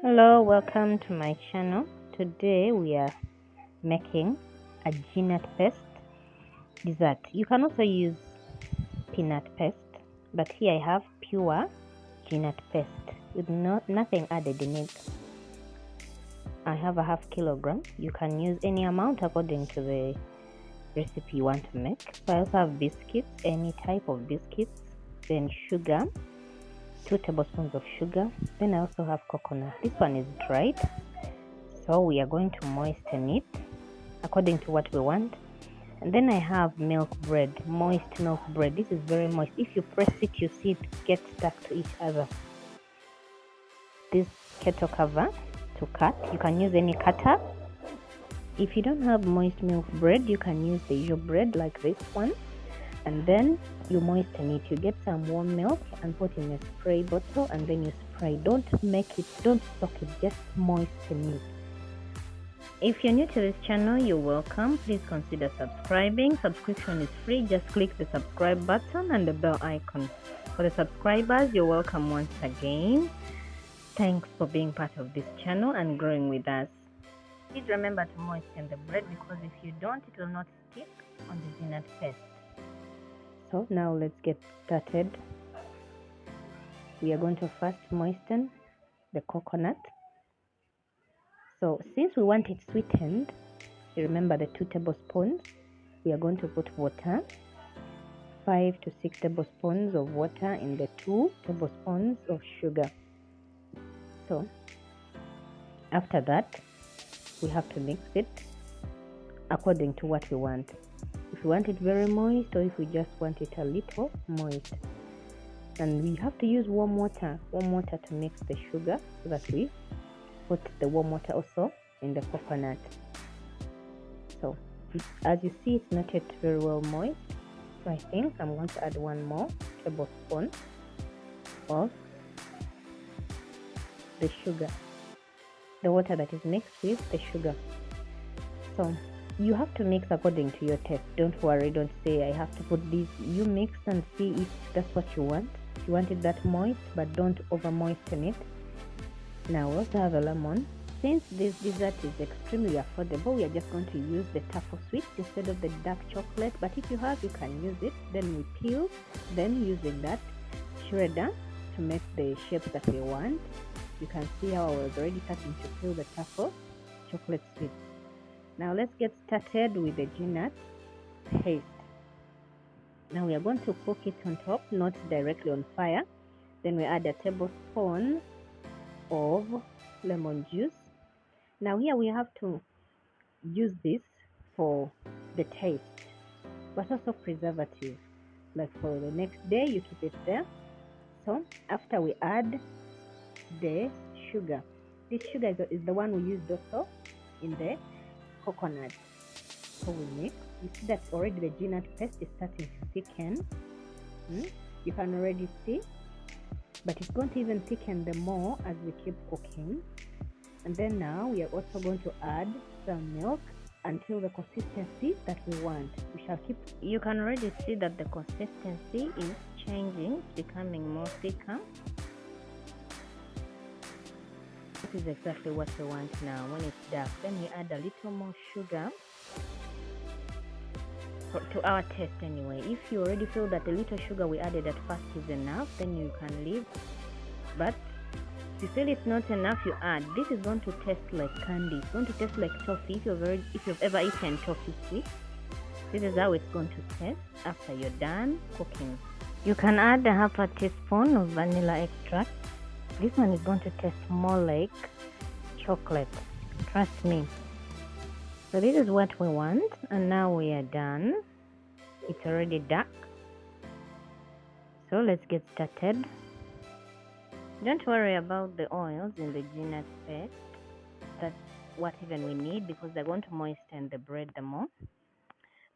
Hello, welcome to my channel. Today we are making a gnut paste dessert. You can also use peanut paste, but here I have pure gnut paste with nothing added in it. I have a half kilogram. You can use any amount according to the recipe you want to make. So I also have biscuits, any type of biscuits, then sugar, 2 tablespoons of sugar. Then I also have coconut. This one is dried, so we are going to moisten it according to what we want. And then I have milk bread, moist milk bread. This is very moist. If you press it, you see it gets stuck to each other. This kettle cover to cut. You can use any cutter. If you don't have moist milk bread, you can use the usual bread like this one. And then you moisten it. You get some warm milk and put in a spray bottle, and then you spray. Don't soak it, just moisten it. If you're new to this channel, you're welcome. Please consider subscribing. Subscription is free. Just click the subscribe button and the bell icon. For the subscribers, you're welcome once again. Thanks for being part of this channel and growing with us. Please remember to moisten the bread, because if you don't, it will not stick on the gnut paste. So now let's get started. We are going to first moisten the coconut. So since we want it sweetened, you remember the 2 tablespoons, we are going to put water, 5 to 6 tablespoons of water in the 2 tablespoons of sugar. So after that, we have to mix it according to what we want. If we want it very moist, or if we just want it a little moist. And we have to use warm water to mix the sugar, so that we put the warm water also in the coconut. So as you see, it's not yet very well moist, so I think I'm going to add 1 more tablespoon of the sugar, the water that is mixed with the sugar. So you have to mix according to your taste. Don't worry, don't say I have to put this. You mix and see if that's what you want. If you want it that moist, but don't over moisten it. Now we also have a lemon. Since this dessert is extremely affordable, we are just going to use the truffle sweet instead of the dark chocolate. But if you have, you can use it. Then we peel, then using that shredder to make the shapes that we want. You can see how I was already starting to peel the truffle chocolate sweet. Now let's get started with the gnut paste. Now we are going to cook it on top, not directly on fire. Then we add a tablespoon of lemon juice. Now here we have to use this for the taste, but also preservative. Like for the next day, you keep it there. So after we add the sugar, this sugar is the one we used also in the coconut. So we mix. You see that already the gnut paste is starting to thicken. You can already see, but it's going to even thicken the more as we keep cooking. And then now we are also going to add some milk until the consistency that we want. We shall keep. You can already see that the consistency is changing, it's becoming more thicker. This is exactly what we want now. When it's dark, then we add a little more sugar to our taste anyway. If you already feel that the little sugar we added at first is enough, then you can leave. But if you feel it's not enough, you add. This is going to taste like candy. It's going to taste like toffee. If you've ever eaten toffee sweet, this is how it's going to taste after you're done cooking. You can add a half a teaspoon of vanilla extract. This one is going to taste more like chocolate, trust me. So this is what we want, and now we are done. It's already dark, so let's get started. Don't worry about the oils in the gnut paste. That's what even we need, because they're going to moisten the bread the more.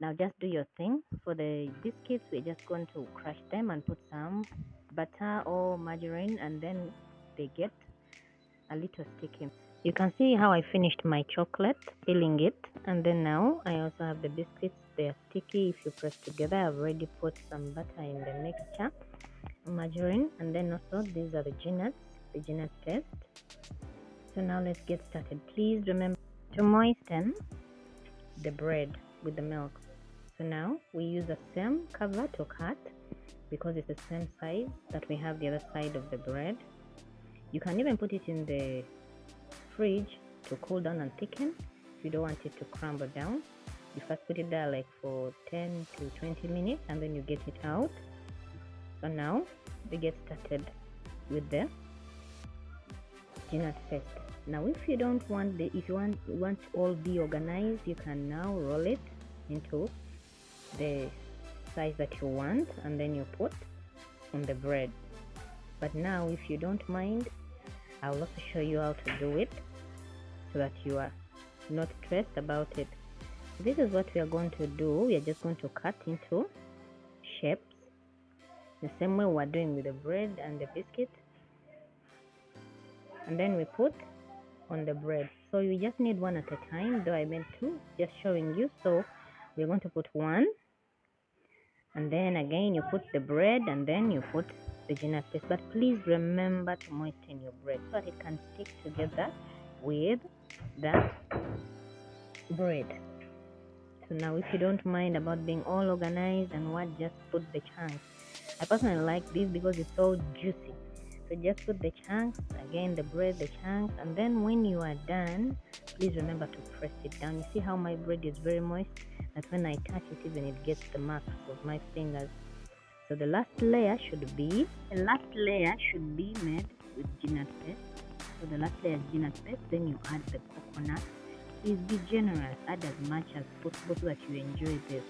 Now just do your thing. For the biscuits, we're just going to crush them and put some butter or margarine, and then they get a little sticky. You can see how I finished my chocolate, peeling it, and then now I also have the biscuits. They are sticky if you press together. I've already put some butter in the mixture, margarine, and then also these are the gnut paste. So now let's get started. Please remember to moisten the bread with the milk. So now we use the same cover to cut because it's the same size that we have the other side of the bread. You can even put it in the fridge to cool down and thicken if you don't want it to crumble down. You first put it there like for 10 to 20 minutes and then you get it out. So now we get started with the gnut paste. Now if you don't want if you want all be organized, you can now roll it into the size that you want and then you put on the bread. But now if you don't mind, I'll also show you how to do it so that you are not stressed about it. This is what we are going to do. We are just going to cut into shapes the same way we're doing with the bread and the biscuit, and then we put on the bread. So you just need one at a time, though I made two, just showing you. So we're going to put one, and then again you put the bread, and then you put the gnut paste. But please remember to moisten your bread so that it can stick together with the bread. So now if you don't mind about being all organized and what, just put the chunks. I personally like this because it's so juicy. So just put the chunks, again the bread, the chunks, and then when you are done, please remember to press it down. You see how my bread is very moist, that when I touch it, even it gets the marks of my fingers. So the last layer should be made with gnut paste. So the last layer is gnut paste, then you add the coconut. Please be generous, add as much as possible so that you enjoy this.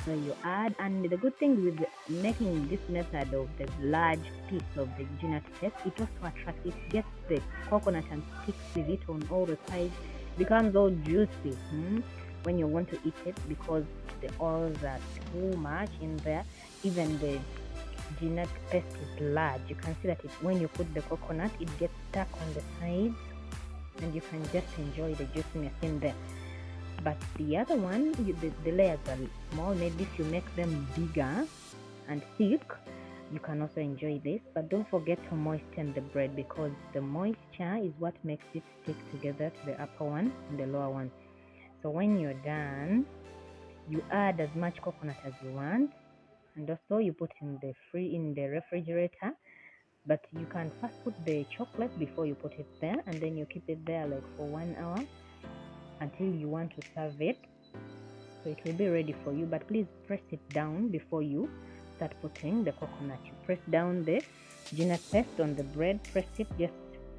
So you add, and the good thing with making this method of the large piece of the gnut paste, it also attracts, it gets the coconut and sticks with it on all the sides, becomes all juicy when you want to eat it, because the oils are too much in there. Even the gnut paste is large. You can see that when you put the coconut, it gets stuck on the sides, and you can just enjoy the juiciness in there. But the other one, the layers are small. Maybe if you make them bigger and thick, you can also enjoy this. But don't forget to moisten the bread, because the moisture is what makes it stick together to the upper one and the lower one. So when you're done, you add as much coconut as you want, and also you put in the refrigerator. But you can first put the chocolate before you put it there, and then you keep it there like for 1 hour until you want to serve it. So it will be ready for you. But please press it down before you start putting the coconut. You press down the gnut paste on the bread, press it, just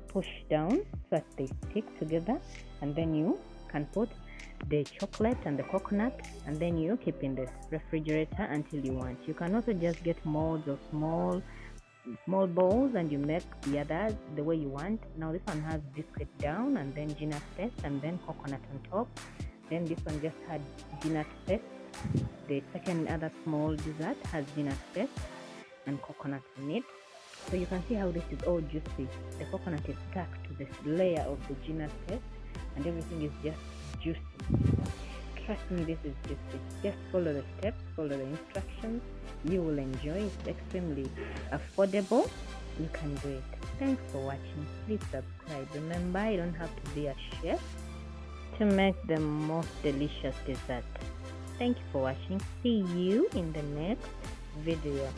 push down so that they stick together, and then you can put the chocolate and the coconut, and then you keep in the refrigerator until you want. You can also just get molds of small bowls and you make the others the way you want. Now this one has biscuit down, and then gnut paste, and then coconut on top. Then this one just had gnut paste. The second other small dessert has gnut paste and coconut in it. So you can see how this is all juicy. The coconut is stuck to this layer of the gnut paste, and everything is just juicy. Trust me, this is juicy. Just follow the steps, follow the instructions. You will enjoy it. It's extremely affordable. You can do it. Thanks for watching. Please subscribe. Remember, you don't have to be a chef to make the most delicious dessert. Thank you for watching. See you in the next video.